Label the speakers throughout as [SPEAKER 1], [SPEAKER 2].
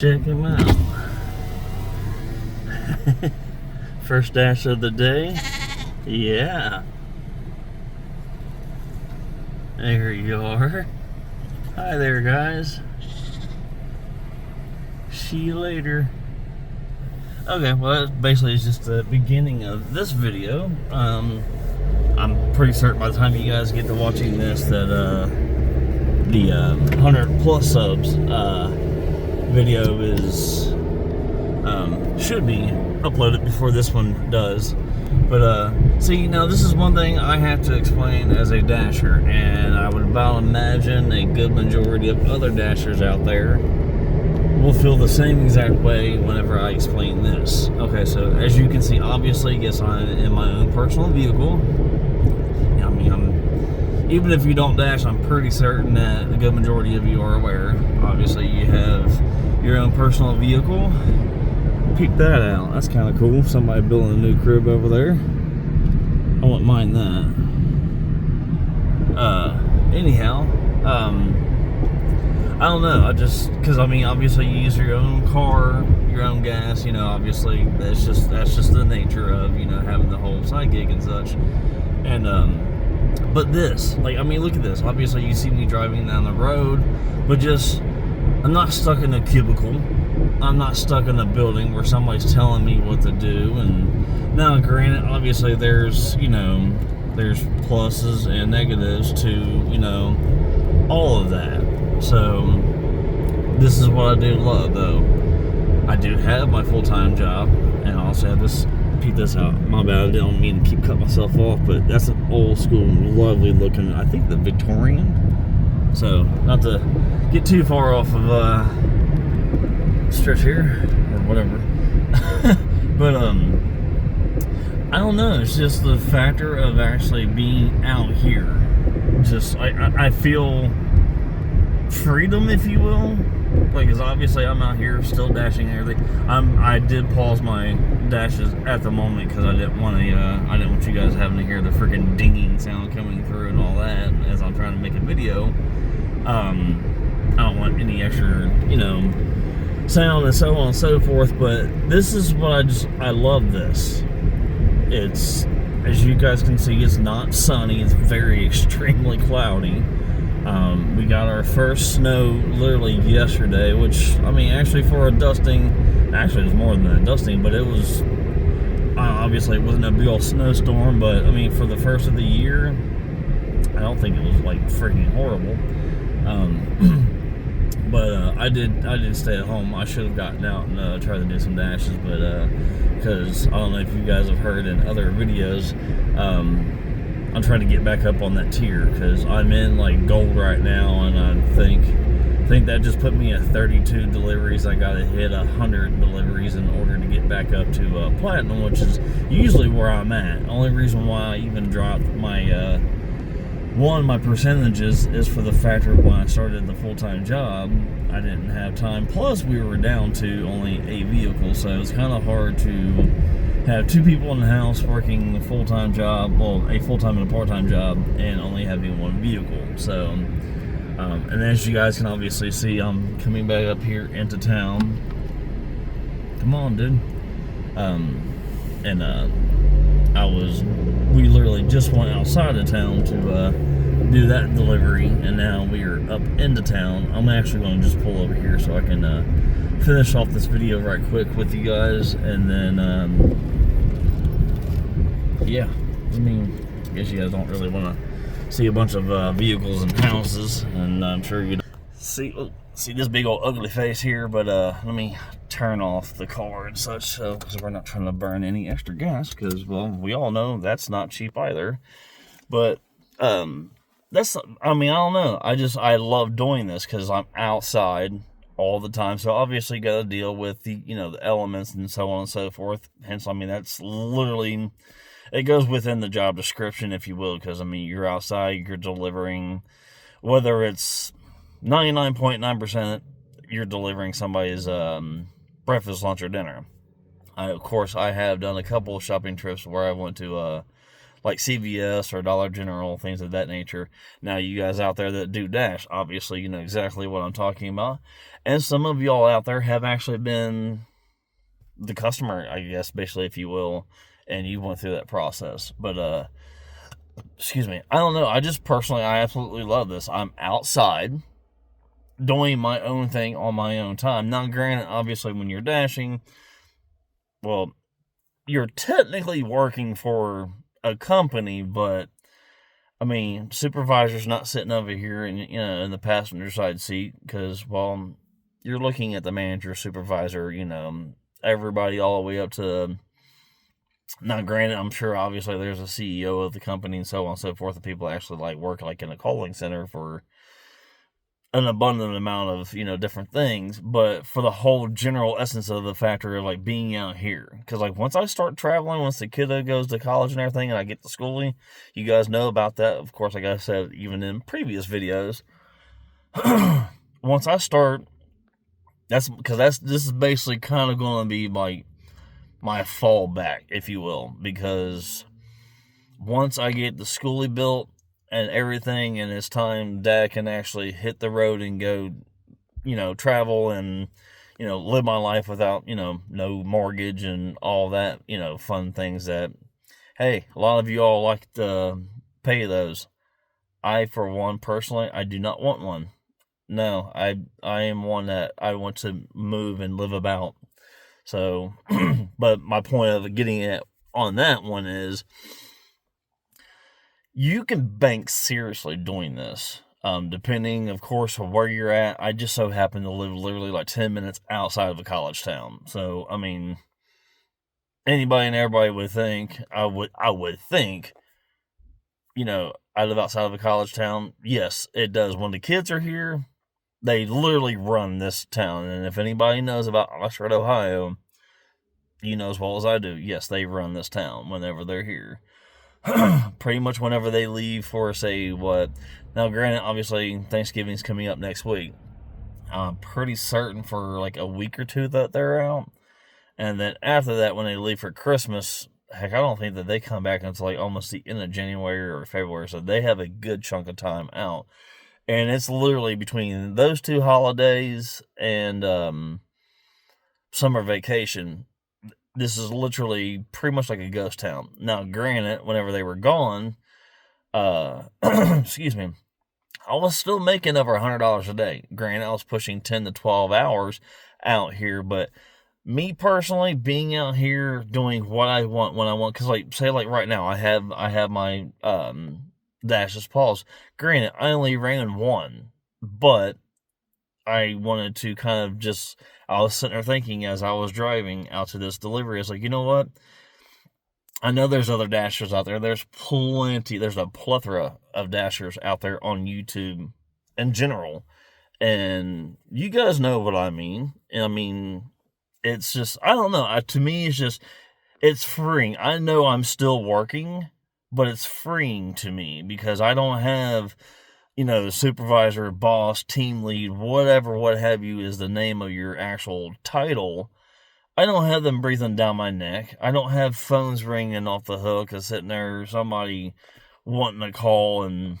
[SPEAKER 1] Check him out. First dash of the day. Yeah. There you are. Hi there, guys. See you later. Okay, well, that basically is just the beginning of this video. I'm pretty certain by the time you guys get to watching this that the 100 plus subs video is should be uploaded before this one does. But see, now this is one thing I have to explain as a dasher, and I would about imagine a good majority of other dashers out there will feel the same exact way whenever I explain this. Okay, so as you can see, obviously, yes, I'm in my own personal vehicle. I mean, even if you don't dash, I'm pretty certain that the good majority of you are aware. Obviously, you have your own personal vehicle. Peep that out. That's kind of cool. Somebody building a new crib over there. I wouldn't mind that. Anyhow, I don't know. I just, because I mean, obviously you use your own car, your own gas. You know, obviously that's just the nature of, you know, having the whole side gig and such. And but this, like, I mean, look at this. Obviously you see me driving down the road, but just, I'm not stuck in a cubicle. I'm not stuck in a building where somebody's telling me what to do. And now, granted, obviously there's, you know, there's pluses and negatives to, you know, all of that. So this is what I do love, though. I do have my full-time job, and I also have this. Peep this out. My bad. I don't mean to keep cutting myself off, but that's an old school, lovely looking, I think the Victorian. So not to get too far off of stretch here or whatever. But I don't know. It's just the factor of actually being out here. Just I feel freedom, if you will. Like, cause obviously I'm out here still dashing and everything. I did pause my dashes at the moment because I didn't want you guys having to hear the freaking dinging sound coming through and all that as I'm trying to make a video. I don't want any extra, you know, sound and so on and so forth. But this is what I love this. It's, as you guys can see, it's not sunny. It's very extremely cloudy. We got our first snow literally yesterday, which, I mean, actually for a dusting, actually it was more than a dusting, but it was, obviously it wasn't a big old snowstorm, but I mean, for the first of the year, I don't think it was like freaking horrible. But I did stay at home. I should have gotten out and tried to do some dashes, but because I don't know if you guys have heard in other videos, I'm trying to get back up on that tier because I'm in like gold right now, and I think that just put me at 32 deliveries. I gotta hit 100 deliveries in order to get back up to platinum, which is usually where I'm at. Only reason why I even dropped my my percentages is for the factor of when I started the full-time job, I didn't have time. Plus, we were down to only 8 vehicles, so it was kind of hard to have 2 people in the house working a full-time job, well, a full-time and a part-time job, and only having 1 vehicle. So, and as you guys can obviously see, I'm coming back up here into town. Come on, dude. We literally just went outside of town to do that delivery, and now we are up into town. I'm actually going to just pull over here so I can finish off this video right quick with you guys, and then yeah, I mean, I guess you guys don't really want to see a bunch of vehicles and houses, and I'm sure you don't see this big old ugly face here, but let me turn off the car and such, because we're not trying to burn any extra gas, because, well, we all know that's not cheap either. But that's, I mean, I don't know, I love doing this because I'm outside all the time, so obviously you got to deal with the, you know, the elements and so on and so forth. Hence, I mean, that's literally, it goes within the job description, if you will, because I mean, you're outside, you're delivering, whether it's 99.9%, you're delivering somebody's breakfast, lunch, or dinner. Of course, I have done a couple of shopping trips where I went to like CVS or Dollar General, things of that nature. Now, you guys out there that do Dash, obviously, you know exactly what I'm talking about. And some of y'all out there have actually been the customer, I guess, basically, if you will, and you went through that process. But, excuse me, I don't know. I just personally, I absolutely love this. I'm outside doing my own thing on my own time. Now, granted, obviously, when you're dashing, well, you're technically working for a company, but I mean, supervisor's not sitting over here in the passenger side seat because, well, you're looking at the manager, supervisor, everybody all the way up to. Now, granted, I'm sure obviously there's a CEO of the company and so on and so forth. The people actually like work like in a calling center for an abundant amount of different things, but for the whole general essence of the factor of like being out here, because like once I start traveling, once the kiddo goes to college and everything, and I get to schooling, you guys know about that, of course, like I said even in previous videos. Once I start, this is basically kind of going to be like my fallback, if you will, because once I get the schoolie built and everything, and it's time Dad can actually hit the road and go, travel and, live my life without, no mortgage and all that, fun things that, hey, a lot of you all like to pay those. I, for one, personally, I do not want one. No, I am one that I want to move and live about. So, but my point of getting it on that one is, you can bank seriously doing this. Depending, of course, on where you're at. I just so happen to live literally like 10 minutes outside of a college town. So, I mean, anybody and everybody would think, I would think, I live outside of a college town. Yes, it does. When the kids are here, they literally run this town. And if anybody knows about Oxford, Ohio, you know as well as I do, yes, they run this town whenever they're here. Pretty much whenever they leave for, say, what. Now, granted, obviously, Thanksgiving's coming up next week. I'm pretty certain for like a week or two that they're out. And then after that, when they leave for Christmas, heck, I don't think that they come back until like almost the end of January or February. So they have a good chunk of time out. And it's literally between those two holidays and summer vacation. This is literally pretty much like a ghost town. Now, granted, whenever they were gone, excuse me, I was still making over $100 a day. Granted, I was pushing 10 to 12 hours out here, but me personally, being out here doing what I want when I want, because like, say like right now, I have my dashes paused. Granted, I only ran one, but I wanted to kind of just, I was sitting there thinking as I was driving out to this delivery, I was like, you know what? I know there's other dashers out there. There's a plethora of dashers out there on YouTube in general. And you guys know what I mean. I mean, it's just, I don't know. To me, it's freeing. I know I'm still working, but it's freeing to me because I don't have, the supervisor, boss, team lead, whatever, what have you is the name of your actual title. I don't have them breathing down my neck. I don't have phones ringing off the hook and sitting there, somebody wanting to call. And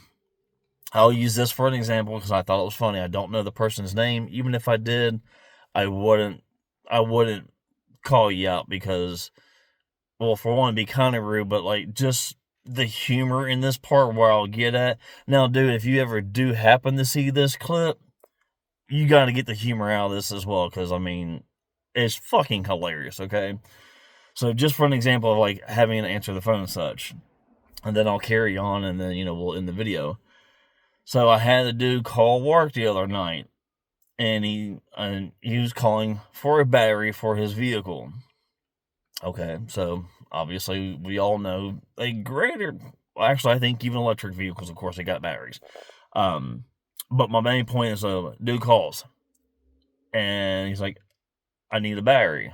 [SPEAKER 1] I'll use this for an example because I thought it was funny. I don't know the person's name. Even if I did, I wouldn't call you out because, well, for one, it'd be kind of rude, but like just the humor in this part where I'll get at. Now, dude, if you ever do happen to see this clip, you got to get the humor out of this as well, because, I mean, it's fucking hilarious, okay? So, just for an example of, like, having to answer the phone and such, and then I'll carry on, and then, we'll end the video. So, I had a dude call work the other night, and he was calling for a battery for his vehicle. Okay, so obviously we all know actually I think even electric vehicles, of course, they got batteries. But my main point is, dude calls, and he's like, I need a battery.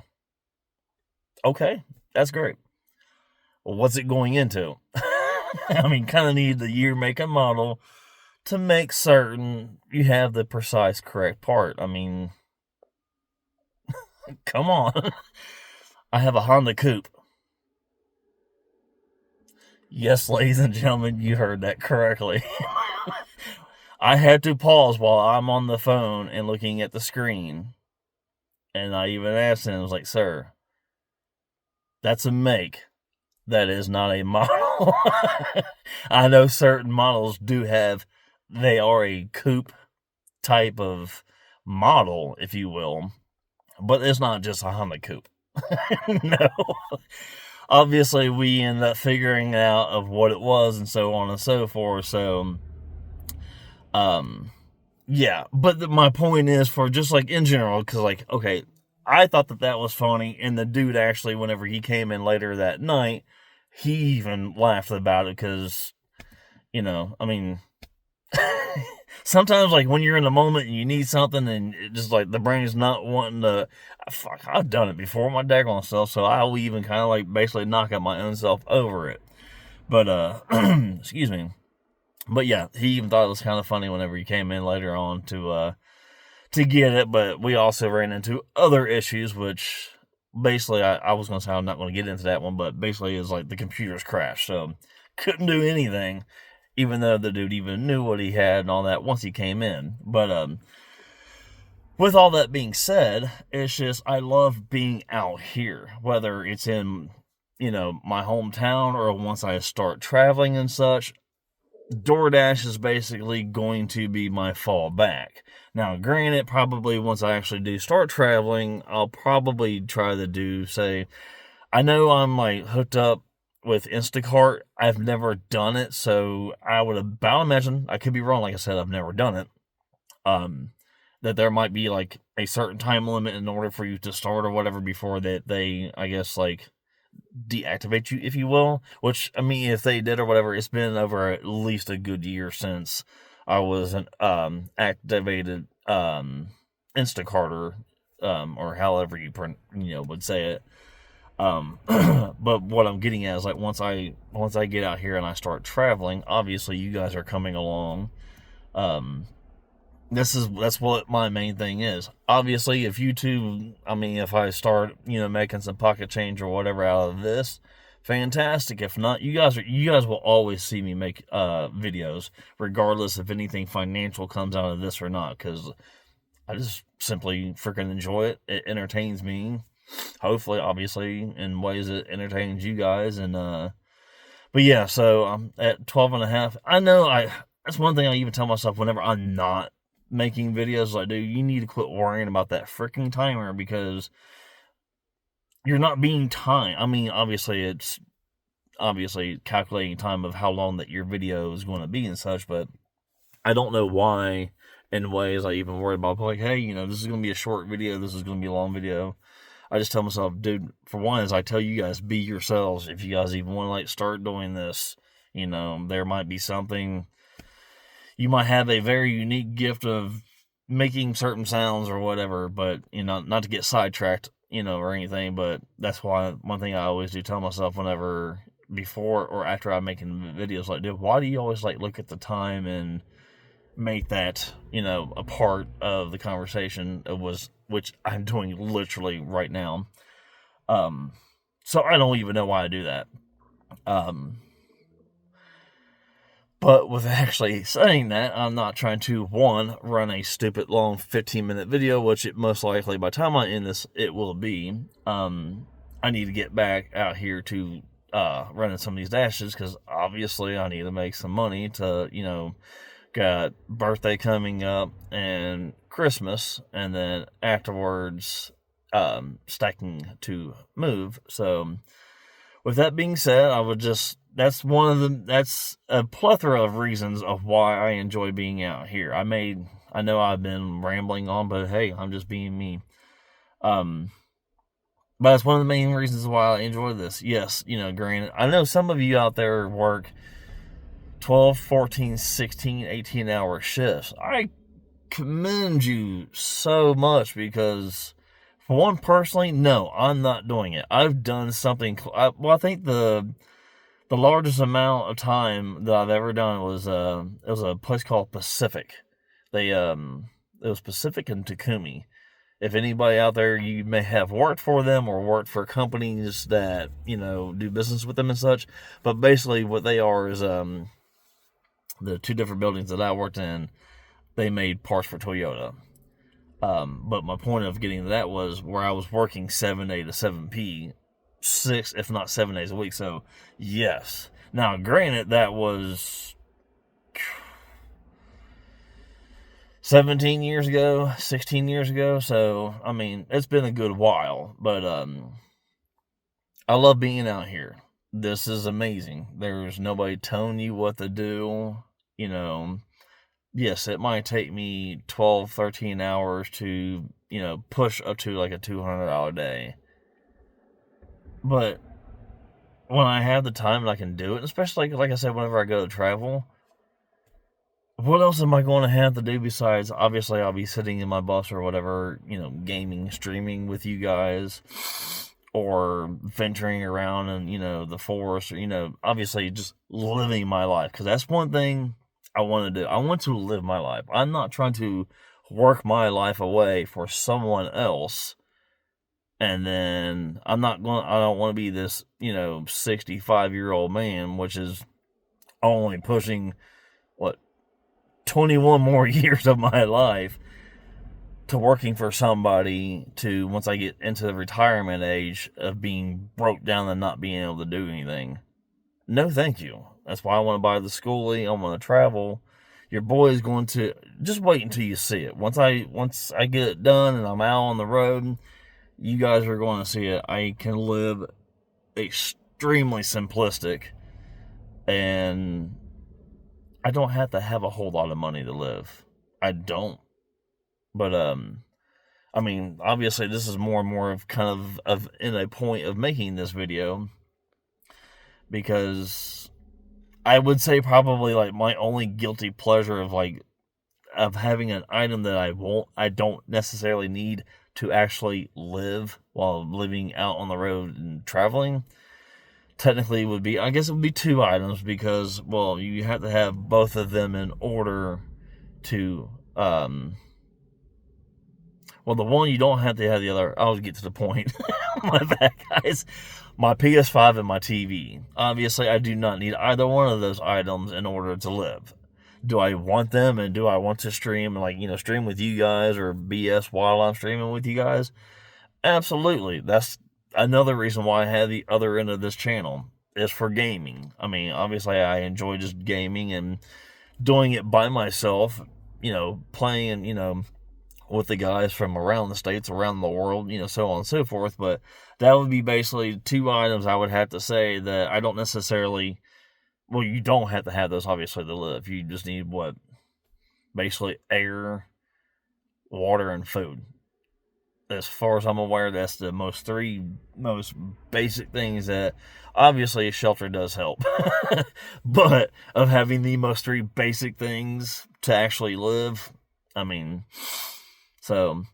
[SPEAKER 1] Okay, that's great. Well, what's it going into? I mean, kind of need the year, make, and model to make certain you have the precise correct part. I mean, come on. I have a Honda Coupe. Yes, ladies and gentlemen, you heard that correctly. I had to pause while I'm on the phone and looking at the screen. And I even asked him, I was like, sir, that's a make. That is not a model. I know certain models they are a coupe type of model, if you will, but it's not just a Honda coupe. No. Obviously, we ended up figuring out of what it was and so on and so forth. So, yeah. But my point is, for just like in general, because like, okay, I thought that was funny, and the dude actually, whenever he came in later that night, he even laughed about it because, I mean, sometimes like when you're in the moment and you need something and it just like the brain's not wanting to, fuck, I've done it before, my daggone self, so I'll even kind of like basically knock out my own self over it. But, excuse me. But yeah, he even thought it was kind of funny whenever he came in later on to get it, but we also ran into other issues, which basically I was going to say I'm not going to get into that one, but basically is like the computer's crashed, so couldn't do anything, even though the dude even knew what he had and all that once he came in. But with all that being said, it's just I love being out here, whether it's in my hometown or once I start traveling and such. DoorDash is basically going to be my fallback. Now, granted, probably once I actually do start traveling, I'll probably try to do, say, I know I'm like hooked up with Instacart. I've never done it, so I would about imagine, I could be wrong, like I said, I've never done it, that there might be like a certain time limit in order for you to start or whatever before that they, I guess, like deactivate you, if you will. Which, I mean, if they did or whatever, it's been over at least a good year since I was an activated Instacarter, or however you would say it. But what I'm getting at is like once I get out here and I start traveling, obviously you guys are coming along. That's what my main thing is. Obviously, if if I start, making some pocket change or whatever out of this, fantastic. If not, you guys will always see me make videos, regardless if anything financial comes out of this or not, because I just simply freaking enjoy it. It entertains me. Hopefully, obviously, in ways it entertains you guys. And but yeah, so I'm at 12.5. I know that's one thing I even tell myself whenever I'm not making videos, like, dude, you need to quit worrying about that freaking timer, because you're not being timed. I mean, obviously it's calculating time of how long that your video is going to be and such, but I don't know why in ways I even worry about, like, hey, this is going to be a short video, this is going to be a long video. I just tell myself, dude, for one, as I tell you guys, be yourselves. If you guys even want to like start doing this, there might be something. You might have a very unique gift of making certain sounds or whatever, but, not to get sidetracked, or anything, but that's why one thing I always do tell myself whenever, before or after I'm making videos, like, dude, why do you always like look at the time and make that, a part of the conversation, which I'm doing literally right now. So I don't even know why I do that. But with actually saying that, I'm not trying to, one, run a stupid long 15-minute video, which it most likely, by the time I end this, it will be. I need to get back out here to running some of these dashes, because obviously I need to make some money to, got birthday coming up and Christmas, and then afterwards stacking to move. So with that being said, that's a plethora of reasons of why I enjoy being out here. I know I've been rambling on, but hey, I'm just being me. But that's one of the main reasons why I enjoy this. Yes, granted, I know some of you out there work 12, 14, 16, 18-hour shifts. I commend you so much, because for one, personally, no, I'm not doing it. I've done something. I think the largest amount of time that I've ever done was it was a place called Pacific. It was Pacific in Takumi. if anybody out there, you may have worked for them or worked for companies that, you know, do business with them and such. But basically what they are is the two different buildings that I worked in, they made parts for Toyota. But my point of getting to that was where I was working 7A to 7P, 6, if not 7 days a week. So, yes. Now, granted, that was 17 years ago, 16 years ago. So, I mean, it's been a good while. But I love being out here. This is amazing. There's nobody telling you what to do, you know. Yes, it might take me 12, 13 hours to, you know, push up to like a $200 day. But when I have the time and I can do it, especially like I said, whenever I go to travel, what else am I going to have to do besides, obviously, I'll be sitting in my bus or whatever, you know, gaming, streaming with you guys, or venturing around in, you know, the forest, or, you know, obviously just living my life. Because that's one thing I want to do. I want to live my life. I'm not trying to work my life away for someone else. And then I don't want to be this, you know, 65-year-old man, which is only pushing, 21 more years of my life to working for somebody to, once I get into the retirement age, of being broke down and not being able to do anything. No, thank you. That's why I want to buy the schoolie. I want to travel. Your boy is going to, just wait until you see it. Once I get it done and I'm out on the road, you guys are going to see it. I can live extremely simplistic, and I don't have to have a whole lot of money to live. I don't. But, I mean, obviously this is more and more of kind of in a point of making this video, because I would say probably like my only guilty pleasure of having an item that I don't necessarily need to actually live while living out on the road and traveling, technically would be, I guess it would be 2 items, because, well, you have to have both of them in order to, well, the one you don't have to have the other. I'll get to the point. My bad, guys. My PS5 and my TV. Obviously, I do not need either one of those items in order to live. Do I want them, and do I want to stream, like, you know, stream with you guys or BS while I'm streaming with you guys? Absolutely. That's another reason why I have the other end of this channel, is for gaming. I mean, obviously, I enjoy just gaming and doing it by myself, you know, playing, you know, with the guys from around the states, around the world, you know, so on and so forth. But that would be basically 2 items I would have to say that I don't necessarily, well, you don't have to have those, obviously, to live. You just need, basically air, water, and food. As far as I'm aware, that's the 3 most basic things that, obviously, a shelter does help. But of having the most 3 basic things to actually live, I mean, so,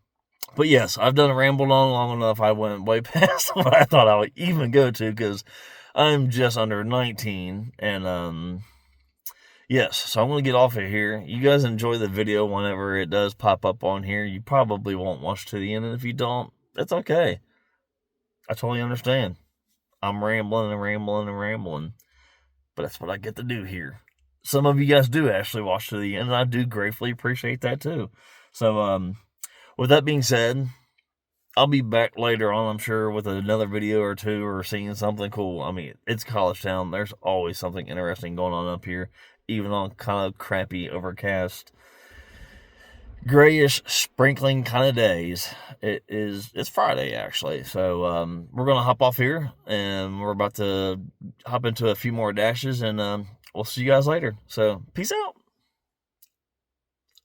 [SPEAKER 1] but yes, I've done a ramble on long enough. I went way past what I thought I would even go to, because I'm just under 19, and, yes, so I'm going to get off of here. You guys enjoy the video whenever it does pop up on here. You probably won't watch to the end, and if you don't, that's okay. I totally understand. I'm rambling and rambling and rambling, but that's what I get to do here. Some of you guys do actually watch to the end, and I do gratefully appreciate that too. So, with that being said, I'll be back later on, I'm sure, with another video or 2, or seeing something cool. I mean, it's college town. There's always something interesting going on up here, even on kind of crappy, overcast, grayish, sprinkling kind of days. It's Friday, actually. So, we're going to hop off here, and we're about to hop into a few more dashes, and we'll see you guys later. So, peace out.